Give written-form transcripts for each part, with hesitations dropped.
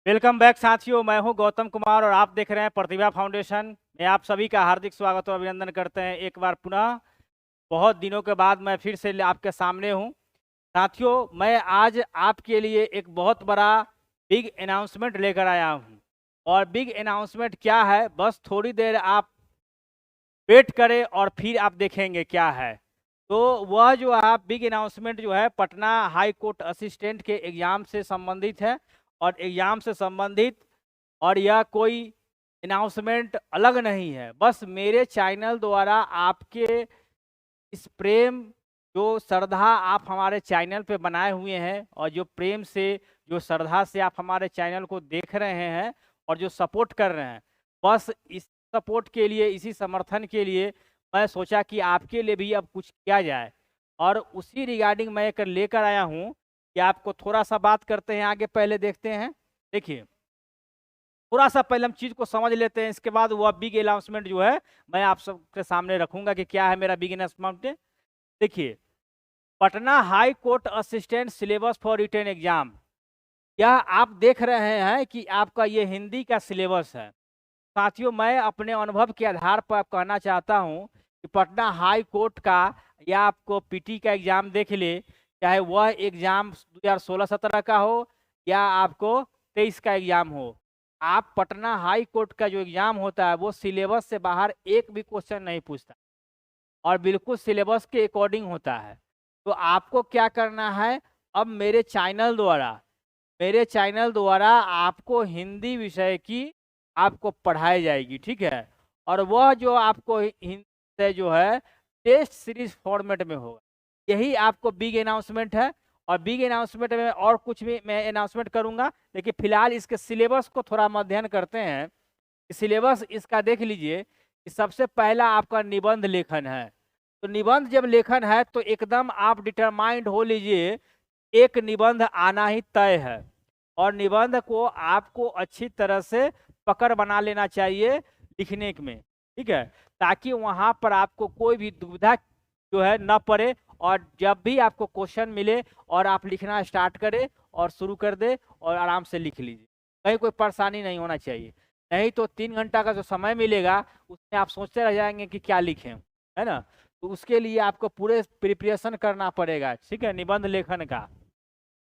Welcome back साथियों, मैं हूं गौतम कुमार और आप देख रहे हैं प्रतिभा फाउंडेशन में। आप सभी का हार्दिक स्वागत और अभिनंदन करते हैं। एक बार पुनः बहुत दिनों के बाद मैं फिर से आपके सामने हूं। साथियों, मैं आज आपके लिए एक बहुत बड़ा बिग अनाउंसमेंट लेकर आया हूं। और बिग अनाउंसमेंट क्या है, बस थोड़ी देर आप वेट करें और फिर आप देखेंगे क्या है। तो वह जो है बिग अनाउंसमेंट जो है पटना हाई कोर्ट असिस्टेंट के एग्जाम से संबंधित है। और एग्जाम से संबंधित और यह कोई अनाउंसमेंट अलग नहीं है, बस मेरे चैनल द्वारा आपके इस प्रेम, जो श्रद्धा आप हमारे चैनल पे बनाए हुए हैं और जो प्रेम से, जो श्रद्धा से आप हमारे चैनल को देख रहे हैं और जो सपोर्ट कर रहे हैं, बस इस सपोर्ट के लिए, इसी समर्थन के लिए मैं सोचा कि आपके लिए भी अब कुछ किया जाए। और उसी रिगार्डिंग मैं एक लेकर आया हूँ कि आपको थोड़ा सा बात करते हैं, आगे पहले देखते हैं। देखिए, थोड़ा सा पहले हम चीज को समझ लेते हैं, इसके बाद वह बिग अनाउंसमेंट जो है मैं आप सबके सामने रखूंगा कि क्या है मेरा बिग अनाउंसमेंट। देखिए, Patna high court assistant syllabus for written exam, यह आप देख रहे हैं कि आपका ये हिंदी का सिलेबस है। साथियों, मैं अपने अनुभव के आधार पर कहना चाहता हूं कि पटना हाई कोर्ट का या आपको पीटी का एग्जाम देख ले, चाहे वह एग्जाम 2016-17 का हो या आपको 23 का एग्जाम हो, आप पटना हाई कोर्ट का जो एग्जाम होता है वो सिलेबस से बाहर एक भी क्वेश्चन नहीं पूछता और बिल्कुल सिलेबस के अकॉर्डिंग होता है। तो आपको क्या करना है, अब मेरे चैनल द्वारा आपको हिंदी विषय की आपको पढ़ाई जाएगी, ठीक है। और वह जो आपको हिंदी से जो है टेस्ट सीरीज फॉर्मेट में होगा। यही आपको बिग अनाउंसमेंट है। और बिग अनाउंसमेंट में और कुछ भी मैं अनाउंसमेंट करूंगा, लेकिन फिलहाल इसके सिलेबस को थोड़ा हम अध्ययन करते हैं। सिलेबस इसका देख लीजिए कि सबसे पहला आपका निबंध लेखन है। तो निबंध जब लेखन है तो एकदम आप डिटरमाइंड हो लीजिए, एक निबंध आना ही तय है। और निबंध को आपको अच्छी तरह से पकड़ बना लेना चाहिए लिखने में, ठीक है, ताकि वहां पर आपको कोई भी दुविधा जो है न पड़े। और जब भी आपको क्वेश्चन मिले और आप लिखना स्टार्ट करें और शुरू कर दे और आराम से लिख लीजिए, कहीं कोई परेशानी नहीं होना चाहिए। नहीं तो 3 घंटा का जो समय मिलेगा उसमें आप सोचते रह जाएंगे कि क्या लिखें, है ना। तो उसके लिए आपको पूरे प्रिपरेशन करना पड़ेगा, ठीक है, निबंध लेखन का।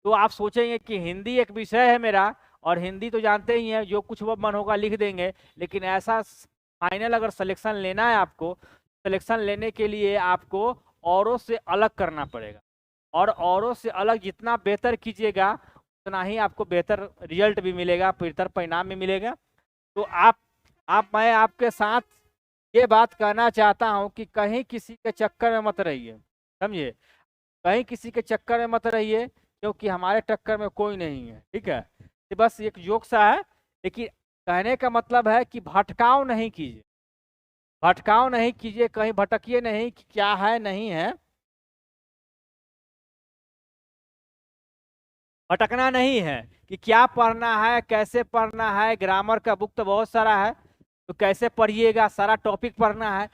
तो आप सोचेंगे कि हिंदी एक विषय है मेरा और हिंदी तो जानते ही हैं, जो कुछ वो मन होगा लिख देंगे। लेकिन ऐसा फाइनल अगर सिलेक्शन लेना है आपको, सिलेक्शन लेने के लिए आपको औरों से अलग करना पड़ेगा। और औरों से अलग जितना बेहतर कीजिएगा उतना ही आपको बेहतर रिजल्ट भी मिलेगा, बेहतर परिणाम भी मिलेगा। तो मैं आपके साथ ये बात कहना चाहता हूं कि कहीं किसी के चक्कर में मत रहिए, समझिए, कहीं किसी के चक्कर में मत रहिए, क्योंकि हमारे टक्कर में कोई नहीं है, ठीक है। ये बस एक जोक सा है, लेकिन कहने का मतलब है कि भटकाव नहीं कीजिए, भटकाव नहीं कीजिए, कहीं भटकिए नहीं कि क्या है नहीं है, भटकना नहीं है कि क्या पढ़ना है, कैसे पढ़ना है। ग्रामर का बुक तो बहुत सारा है, तो कैसे पढ़िएगा, सारा टॉपिक पढ़ना है।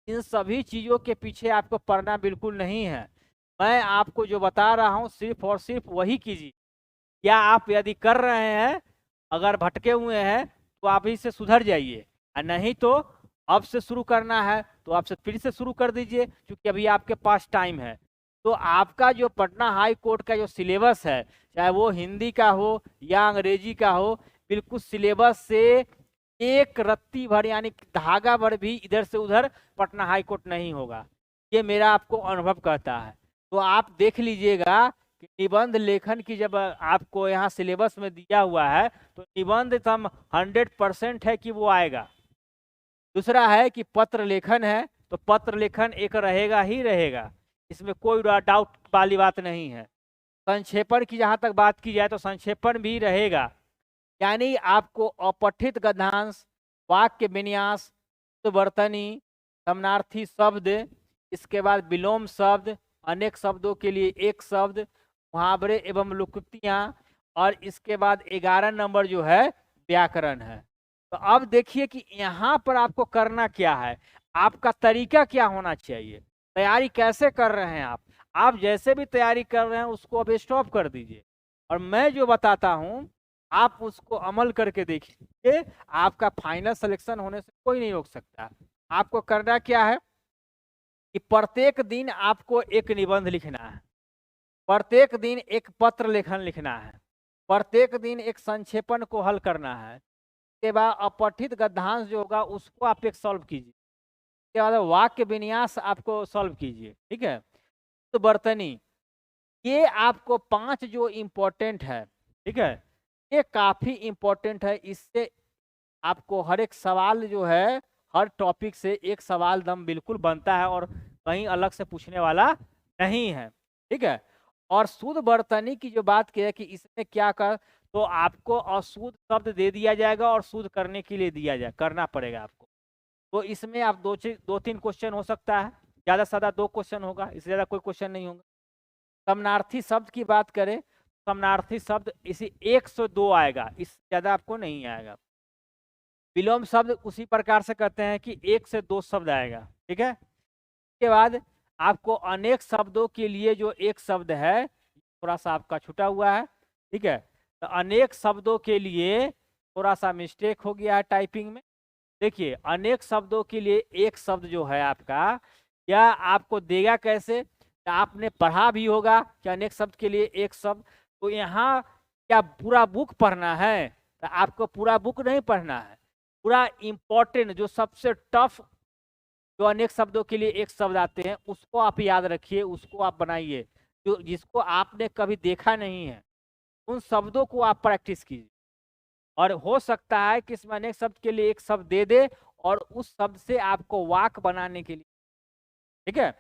इन सभी चीज़ों के पीछे आपको पढ़ना बिल्कुल नहीं है। मैं आपको जो बता रहा हूँ सिर्फ और सिर्फ वही कीजिए। क्या आप यदि कर रहे हैं, अगर भटके हुए हैं तो आप इससे सुधर जाइए, और नहीं तो अब से शुरू करना है तो आपसे फिर से शुरू कर दीजिए, क्योंकि अभी आपके पास टाइम है। तो आपका जो पटना हाई कोर्ट का जो सिलेबस है, चाहे वो हिंदी का हो या अंग्रेजी का हो, बिल्कुल सिलेबस से एक रत्ती भर यानी धागा भर भी इधर से उधर पटना हाई कोर्ट नहीं होगा। ये मेरा आपको अनुभव कहता है। तो आप देख लीजिएगा कि निबंध लेखन की जब आपको यहाँ सिलेबस में दिया हुआ है तो निबंध तो हम 100% है कि वो आएगा। दूसरा है कि पत्र लेखन है, तो पत्र लेखन एक रहेगा ही रहेगा, इसमें कोई डाउट वाली बात नहीं है। संक्षेपण की जहाँ तक बात की जाए तो संक्षेपण भी रहेगा, यानी आपको अपठित गद्यांश, वाक्य विन्यास, वर्तनी, समानार्थी शब्द, इसके बाद विलोम शब्द, अनेक शब्दों के लिए एक शब्द, मुहावरे एवं लुक्तियां, और इसके बाद 11 नंबर जो है व्याकरण है। तो अब देखिए कि यहाँ पर आपको करना क्या है, आपका तरीका क्या होना चाहिए, तैयारी कैसे कर रहे हैं आप जैसे भी तैयारी कर रहे हैं उसको अब स्टॉप कर दीजिए। और मैं जो बताता हूँ आप उसको अमल करके देखिए, आपका फाइनल सिलेक्शन होने से कोई नहीं रोक सकता। आपको करना क्या है कि प्रत्येक दिन आपको एक निबंध लिखना है, प्रत्येक दिन एक पत्र लेखन लिखना है, प्रत्येक दिन एक संक्षेपण को हल करना है। उसके बाद अपठित गद्यांश जो होगा उसको आप एक सॉल्व कीजिए। उसके बाद वाक्य विन्यास आपको सॉल्व कीजिए, ठीक है। तो बर्तनी, ये आपको 5 जो इम्पोर्टेंट है, ठीक है, ये काफी इम्पोर्टेंट है। इससे आपको हर एक सवाल जो है, हर टॉपिक से एक सवाल दम बिल्कुल बनता है और कहीं अलग से पूछने वाला नहीं है, ठीक है। और शुद्ध वर्तनी की जो बात की है कि इसमें क्या कर, तो आपको अशुद्ध शब्द दे दिया जाएगा और शुद्ध करने के लिए दिया जाए, करना पड़ेगा आपको। तो इसमें आप 2-3 क्वेश्चन हो सकता है, ज्यादा से ज्यादा 2 क्वेश्चन होगा, इससे ज्यादा कोई क्वेश्चन नहीं होगा। समानार्थी शब्द की बात करें, समानार्थी शब्द इसी 1 से 2 आएगा, इससे ज्यादा आपको नहीं आएगा। विलोम शब्द उसी प्रकार से कहते हैं कि 1 से 2 शब्द आएगा, ठीक है। इसके बाद आपको अनेक शब्दों के लिए जो एक शब्द है, थोड़ा सा आपका छूटा हुआ है, ठीक है। तो अनेक शब्दों के लिए थोड़ा सा मिस्टेक हो गया है टाइपिंग में। देखिए, अनेक शब्दों के लिए एक शब्द जो है आपका, या आपको देगा कैसे, आपने पढ़ा भी होगा कि अनेक शब्द के लिए एक शब्द। तो यहाँ क्या पूरा बुक पढ़ना है? तो आपको पूरा बुक नहीं पढ़ना है, पूरा इम्पोर्टेंट जो सबसे टफ जो अनेक शब्दों के लिए एक शब्द आते हैं उसको आप याद रखिए, उसको आप बनाइए, जो जिसको आपने कभी देखा नहीं है, उन शब्दों को आप प्रैक्टिस कीजिए। और हो सकता है कि इसमें अनेक शब्द के लिए एक शब्द दे दे और उस शब्द से आपको वाक बनाने के लिए, ठीक है,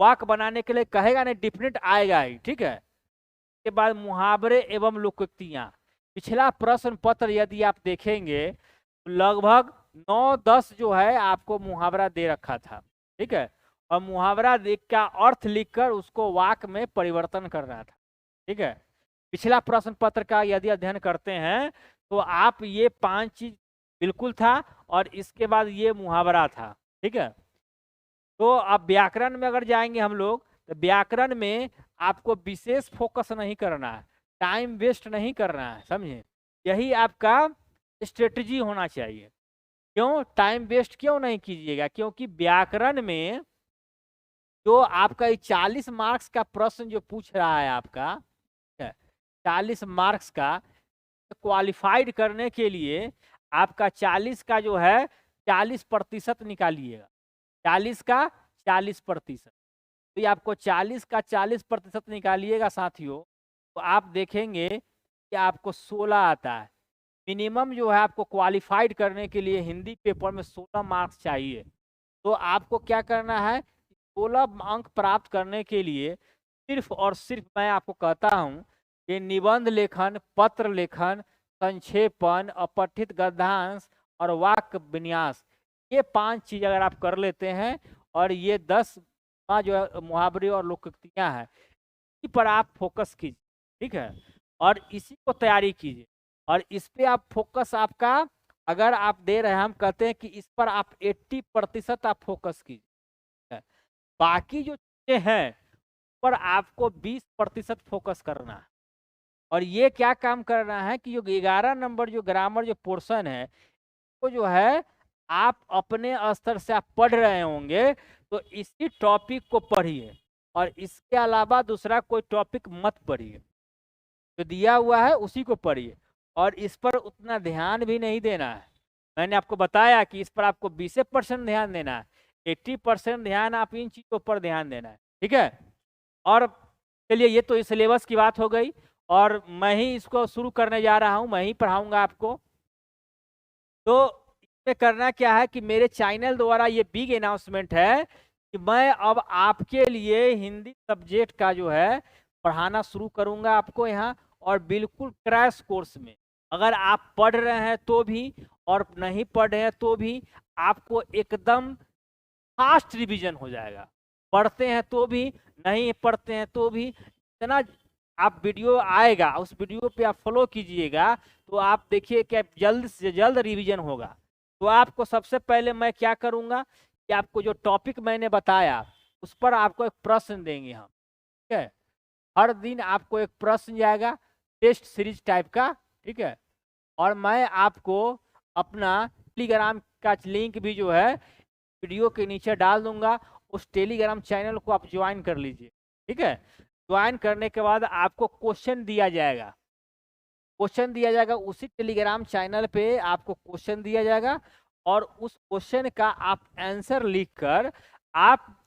वाक बनाने के लिए कहेगा नहीं, डिफरेंट आएगा ही, ठीक है। के बाद मुहावरे एवं लोकोक्तियां, पिछला प्रश्न पत्र यदि आप देखेंगे तो लगभग 9-10 जो है आपको मुहावरा दे रखा था, ठीक है। और मुहावरा का अर्थ लिखकर उसको वाक में परिवर्तन करना था, ठीक है। पिछला प्रश्न पत्र का यदि अध्ययन करते हैं तो आप ये 5 चीज बिल्कुल था, और इसके बाद ये मुहावरा था, ठीक है। तो अब व्याकरण में अगर जाएंगे हम लोग, तो व्याकरण में आपको विशेष फोकस नहीं करना है, टाइम वेस्ट नहीं करना है, समझे। यही आपका स्ट्रेटजी होना चाहिए। क्यों टाइम वेस्ट क्यों नहीं कीजिएगा? क्योंकि व्याकरण में जो आपका 40 मार्क्स का प्रश्न जो पूछ रहा है आपका, 40 मार्क्स का क्वालिफाइड करने के लिए आपका 40 का जो है 40% निकालिएगा, 40 का 40%। तो ये आपको 40 का 40% निकालिएगा साथियों, तो आप देखेंगे कि आपको 16 आता है। मिनिमम जो है आपको क्वालिफाइड करने के लिए हिंदी पेपर में 16 मार्क्स चाहिए। तो आपको क्या करना है, 16 अंक प्राप्त करने के लिए सिर्फ और सिर्फ मैं आपको कहता हूं कि निबंध लेखन, पत्र लेखन, संक्षेपण, अपठित गद्यांश और वाक्य विन्यास, ये 5 चीज अगर आप कर लेते हैं और ये 10 जो है मुहावरे और लोकोक्तियां हैं, इसी पर आप फोकस कीजिए, ठीक है, और इसी को तैयारी कीजिए। और इस पे आप फोकस आपका, अगर आप दे रहे हैं, हम कहते हैं कि इस पर आप 80% आप फोकस कीजिए। बाकी जो चीजें हैं पर आपको 20% फोकस करना है। और ये क्या काम करना है कि जो 11 नंबर जो ग्रामर जो पोर्शन है, वो जो है आप अपने स्तर से आप पढ़ रहे होंगे, तो इसी टॉपिक को पढ़िए और इसके अलावा दूसरा कोई टॉपिक मत पढ़िए, जो दिया हुआ है उसी को पढ़िए। और इस पर उतना ध्यान भी नहीं देना है। मैंने आपको बताया कि इस पर आपको 20% ध्यान देना है, 80% ध्यान आप इन चीजों पर ध्यान देना है, ठीक है। और चलिए, ये तो इस सिलेबस की बात हो गई, और मैं ही इसको शुरू करने जा रहा हूं, मैं ही पढ़ाऊंगा आपको। तो इसमें करना क्या है कि मेरे चैनल द्वारा ये बिग अनाउंसमेंट है कि मैं अब आपके लिए हिंदी सब्जेक्ट का जो है पढ़ाना शुरू करूंगा आपको यहाँ, और बिल्कुल क्रैश कोर्स में। अगर आप पढ़ रहे हैं तो भी और नहीं पढ़ रहे हैं तो भी आपको एकदम फास्ट रिवीजन हो जाएगा। पढ़ते हैं तो भी, नहीं पढ़ते हैं तो भी, इतना आप वीडियो आएगा, उस वीडियो पे आप फॉलो कीजिएगा, तो आप देखिए कि जल्द से जल्द रिवीजन होगा। तो आपको सबसे पहले मैं क्या करूंगा कि आपको जो टॉपिक मैंने बताया उस पर आपको एक प्रश्न देंगे हम, ठीक है। हर दिन आपको एक प्रश्न जाएगा, टेस्ट सीरीज टाइप का, ठीक है। और मैं आपको अपना टेलीग्राम का लिंक भी जो है वीडियो के नीचे डाल दूंगा, उस टेलीग्राम चैनल को आप ज्वाइन कर लीजिए। ठीक है, ज्वाइन करने के बाद आपको क्वेश्चन दिया जाएगा, क्वेश्चन दिया जाएगा उसी टेलीग्राम चैनल पे आपको क्वेश्चन दिया जाएगा, और उस क्वेश्चन का आप आंसर लिखकर आप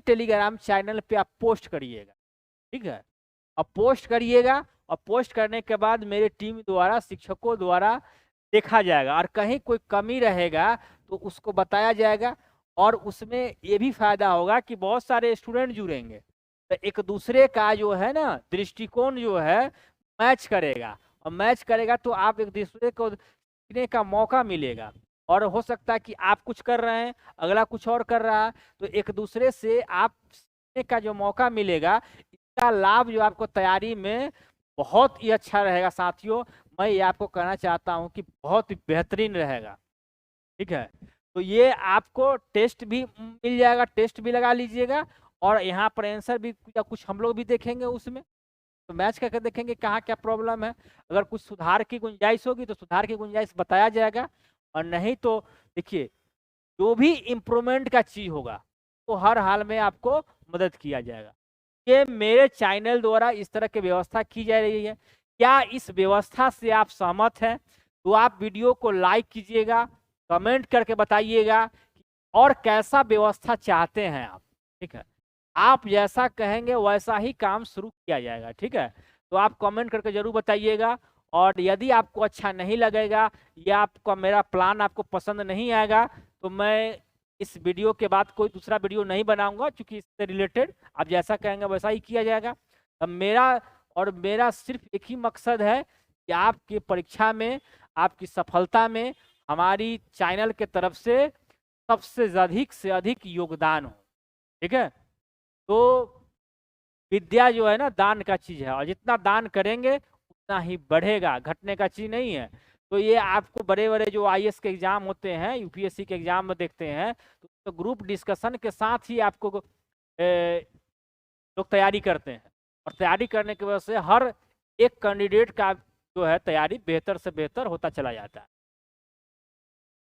टेलीग्राम चैनल पे आप पोस्ट करिएगा। ठीक है, अब पोस्ट करिएगा, और पोस्ट करने के बाद मेरे टीम द्वारा, शिक्षकों द्वारा देखा जाएगा, और कहीं कोई कमी रहेगा तो उसको बताया जाएगा। और उसमें ये भी फायदा होगा कि बहुत सारे स्टूडेंट जुड़ेंगे, तो एक दूसरे का जो है ना दृष्टिकोण जो है मैच करेगा, और मैच करेगा तो आप एक दूसरे को सीखने का मौका मिलेगा। और हो सकता है कि आप कुछ कर रहे हैं, अगला कुछ और कर रहा है, तो एक दूसरे से आप सीखने का जो मौका मिलेगा, इसका लाभ जो आपको तैयारी में बहुत ही अच्छा रहेगा साथियों। मैं ये आपको कहना चाहता हूं कि बहुत ही बेहतरीन रहेगा। ठीक है, तो ये आपको टेस्ट भी मिल जाएगा, टेस्ट भी लगा लीजिएगा, और यहाँ पर आंसर भी या कुछ हम लोग भी देखेंगे उसमें, तो मैच करके देखेंगे कहाँ क्या प्रॉब्लम है। अगर कुछ सुधार की गुंजाइश होगी तो सुधार की गुंजाइश बताया जाएगा, और नहीं तो देखिए जो भी इम्प्रूवमेंट का चीज होगा तो हर हाल में आपको मदद किया जाएगा। ये मेरे चैनल द्वारा इस तरह की व्यवस्था की जा रही है। क्या इस व्यवस्था से आप सहमत हैं? तो आप वीडियो को लाइक कीजिएगा, कमेंट करके बताइएगा और कैसा व्यवस्था चाहते हैं आप। ठीक है, आप जैसा कहेंगे वैसा ही काम शुरू किया जाएगा। ठीक है, तो आप कमेंट करके जरूर बताइएगा, और यदि आपको अच्छा नहीं लगेगा या आपका मेरा प्लान आपको पसंद नहीं आएगा तो मैं इस वीडियो के बाद कोई दूसरा वीडियो नहीं बनाऊंगा, क्योंकि इससे रिलेटेड आप जैसा कहेंगे वैसा ही किया जाएगा। अब मेरा सिर्फ एक ही मकसद है कि आपकी परीक्षा में, आपकी सफलता में हमारी चैनल के तरफ से सबसे अधिक से अधिक योगदान हो। ठीक है, तो विद्या जो है ना दान का चीज है, और जितना दान करेंगे उतना ही बढ़ेगा, घटने का चीज नहीं है। तो ये आपको बड़े बड़े जो आईएएस के एग्जाम होते हैं, यूपीएससी के एग्जाम में देखते हैं, तो ग्रुप डिस्कशन के साथ ही आपको लोग तैयारी करते हैं, और तैयारी करने की वजह से हर एक कैंडिडेट का जो है तैयारी बेहतर से बेहतर होता चला जाता है।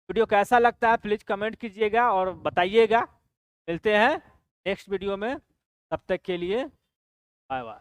वीडियो कैसा लगता है प्लीज कमेंट कीजिएगा और बताइएगा। मिलते हैं नेक्स्ट वीडियो में, तब तक के लिए बाय बाय।